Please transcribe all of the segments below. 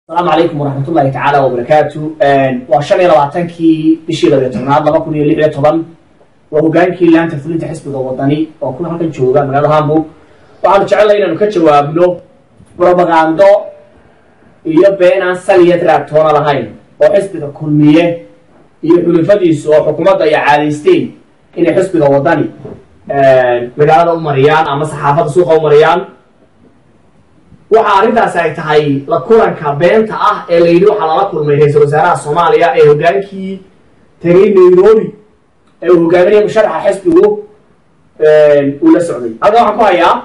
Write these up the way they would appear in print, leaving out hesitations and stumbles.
السلام عليكم ورحمة الله تعالى وبركاته. وشان لبعتنكي بشي لبيت النهار لما كنا لحية طبعا وهجانكي اللي أنت فلنت حسب الوطني وكنا هكذا جوجا من هذا هامو وعلى جعل لنا نكتشوا بلو بروباغاندو يبين عن سلية رابطونا لهاين وحسب الكلمية يحلو فديس وحكومة يعاليستين إن حسب الوطني مقالة أمريان أما صحافة سوق أمريان waxaa arintaas ay tahay la kulanka beenta ah ee la yiri waxa la kulmay ra'iisul wasaaraha Soomaaliya ee hogaankii tagay Nairobi ee hogaaminaya musharaxa xisbigu uu la socday hada waxaan ku hayaa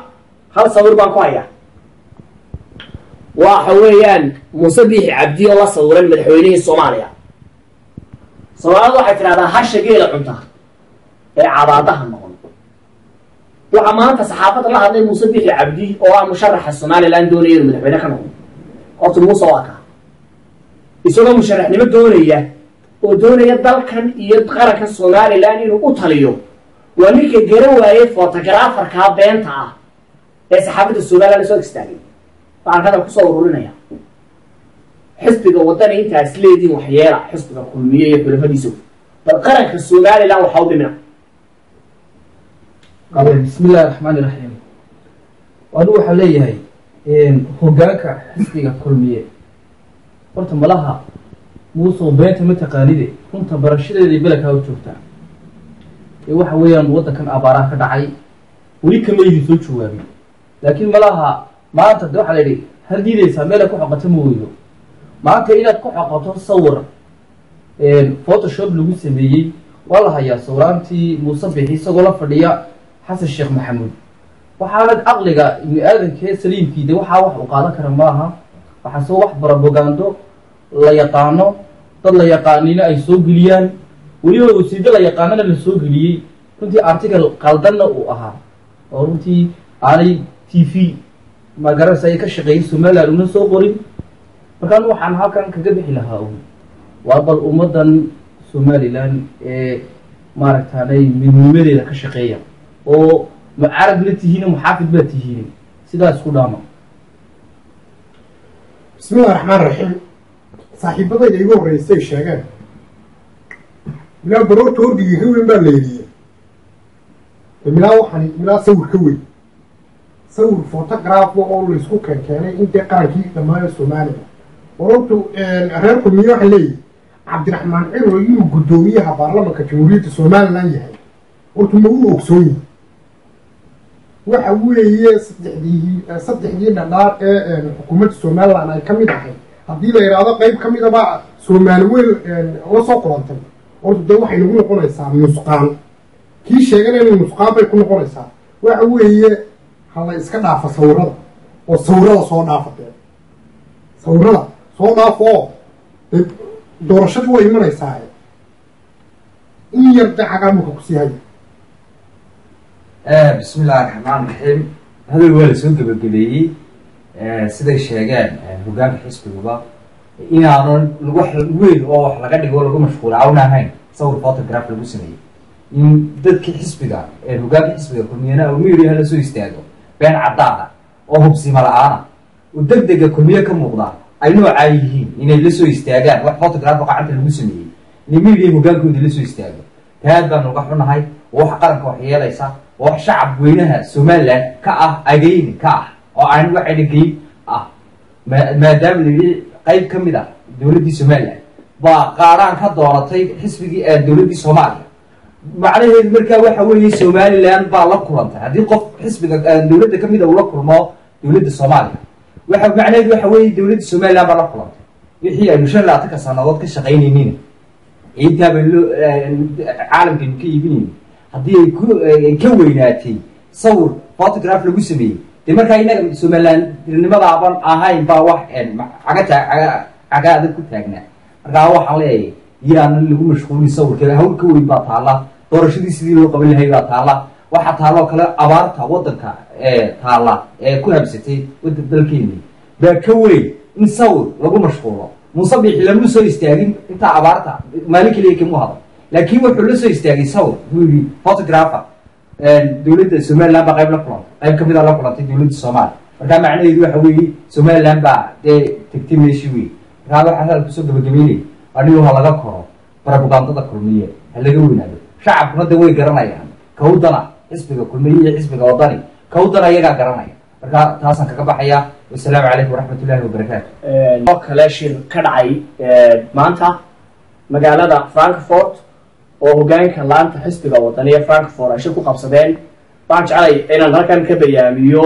hal sawir baan ku hayaa waxa weeyaan Muuse Biixi Cabdi oo la sawiray madaxweynaha Soomaaliya Soomaalidu waxay tiraahdaa hashageela cunta ee cabaadaha noqon وعمانتا صحافة الله هذا موسى بيحي عبدي أو مشرح الصومالي لأن دوني المدحوينة كانوا قلت موسى واكا يسوغا مشرح نمت دونية ودونية دال كان يدغرك الصومالي لأن إنه أطليو ونيك يقروا ايه فوتوغرافر كابينتا ايه صحافة الصومالي لسوك استاقي فعن هذا كسوروا لنا يا حسبك وطني انت اسليدي وحيالة حسبك كلمية يقول فديسو فالقرق الصومالي لا وحاول منه بسم الله الرحمن الرحيم وأنا حليه هجاك حسبك كلمية قلت ملاها موسى بيت متقاليدي كنت برشيد اللي بلك هاو تشوفته يوحى ويان وضع كان أباراه كدعي وليك ما يجي تشوفه لكن ملاها ما أنت تدوح عليه هل دي ليس مالك وحقته مويدو ما أنت إذا كحقته تصور فوتوشوب لو سميه والله يا صورانتي موسى بيحي سقولا فرديا حسن الشيخ محمود وحالد عقلك إن آذن كيس سليم كيده وحاوح وقادة كرماها وحسوح برابوغاندو لا يقانو ضد لا يقانين أي سوق ليان وليو وسيد لا يقاننا للسوق لي كنتي أرتيكل قالدنا وأها ورنتي علي تي في ما قرر سيك الشقي سمالا لون سوقري فكان وحن هاكان كجبح لها وأبل أمدا سمالي لان ماركتاني من مدينة كشقية oo ma arag latihiin muxaafid ba tihiin sidaas ku dhaama bismillaahir rahmaanir rahiim saaxiibadayda igu horeysay sheegan ilaa baro toordigii haween baa leeyahay ilaa waxaan ilaa sawir ka weyn sawir photograph oo la isku keenay inta qarankii dhammaan Soomaaliya warabtu reer kulmiyo waxa leeyahay Cabdiraxmaan Ciro inuu gudoomiyaha baarlamaanka Jamhuuriyadda Soomaaliland yahay oo ma uu ogsoon waxa weeye saddexdii dhanaar ee xukuumadda Soomaaliland ay kamid ahay hadii la yiraahdo qayb kamid ah Soomaaliweel la soo qorantay oo dad waxay nagu noqonaysaa nusqaan kii sheeganay inuu nusqaan bay ku noqonaysaa waxa weeye hala iska dhaafa sawirada oo sawirada soo dhaafatay sawirada soo dhaafo doorashadu way imanaysaa in yarda cagaamuka ku sii haya بسم الله الرحمن الرحيم هذا الوالد سنت بالقليل سيد الشيغان هجان حسب الوضع إن أنا الوح الويل أو حلقة يقول لكم مشغول عونا هين صور فوتوغراف لبسني إن ضد حسب ده هجان حسب ده كلنا وميري هذا سوي استعداد بين عطاء أو بسي ملعانة وضد ده كلنا كم موضع أي نوع عايهين إن اللي سوي استعداد واحد فوتوغراف وقعت لبسني نميري هجان كود اللي سوي استعداد هذا نوقفنا هاي وحقرك وحياة ليس وشعب وينها سومالان كأه أجين كأه أو عن واحد جي ما دام اللي قيد كم ده دولة سومالان وقارن كدورتي حسب دولة سوماليا معناه المركب وحوي سومالان بالله كرنت هذه قف حسب دولة كم ده ولا كرما دولة سوماليا معناه وحوي دولة سومالان بالله كرنت يحيى المشان لا أعطيك سنوات كشقين يمين إنت بالله عالم كي يبين haddii ay ka weynaatay sawir photograph lagu sameeyay de marka inaga Soomaaliland nimada aban ahayn baa wax cagaada ku taagnaa marka waxaan leeyahay yaan lagu mashquulin sawirka hawl ka weyn baa taala doorashadii sidii loo qaban lahayd baa taala waxa taalo kale abaarta wadanka taala ku habsatay wadda dalkeena baa ka weyn in sawir lagu mashquulo Muuse Biixi lagu soo istaagin inta abaarta maalin kaliya kama hado لكن وحول سو يستاغي صور ويلي فوتوغرافر دولة الصومال لا بقى يبلا كلام أي كم إذا لا كلام دولة الصومال markaa macnaheedu waxa weeye somaliland baa dee tegtay meeshii wey markaa waxaa hadal kusoo gabagabeynaya anigu ha laga koro barabugandada kulmiye ha laga weynaado shacabkuna de way garanayaan kawdana xisbiga kulmiye iyo xisbiga wadani kawdana iyagaa garanaya markaa taasaan kaga baxaya wasalaamu calaykum waraxmatullahi wabarakaatu. oo kale shir ka dhacay maanta magaalada Frankfurt oo hogaanka laanta xisbiga wadaniga Frankfurt ay shir ku qabsadeen waxaan jeclay inaan halkan ka bayaamiyo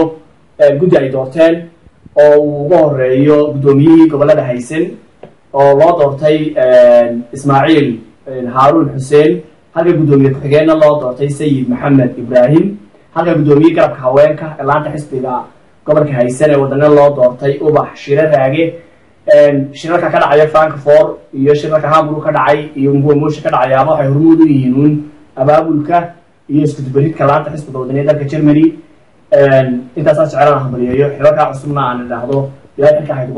guddi ay doorteen oo uu ugu horeeyo gudoomiyihii gobolada haysan oo loo doortay Ismaaciil Haarun Xuseen halka gudoomiye ku-xigeenna loo doortay Sayid Maxamed Ibrahim halka gudoomiye garabka haweenka ee laanta xisbiga gobolka haysan ee wadana loo doortay Ubax Shire Raage shirarka ka dhacaya Frankfurt iyo shirarka Hamburg ka dhacay iyo Moosha ka dhacaya waxay hormuud u yihiin abaabulka iyo isku dubaridka laanta xisbiga wadaniga dalka Germany intaas aan jeclaan hambalyeeyo xilka cusubna aan idhaahdo ilaa xilka hay'addu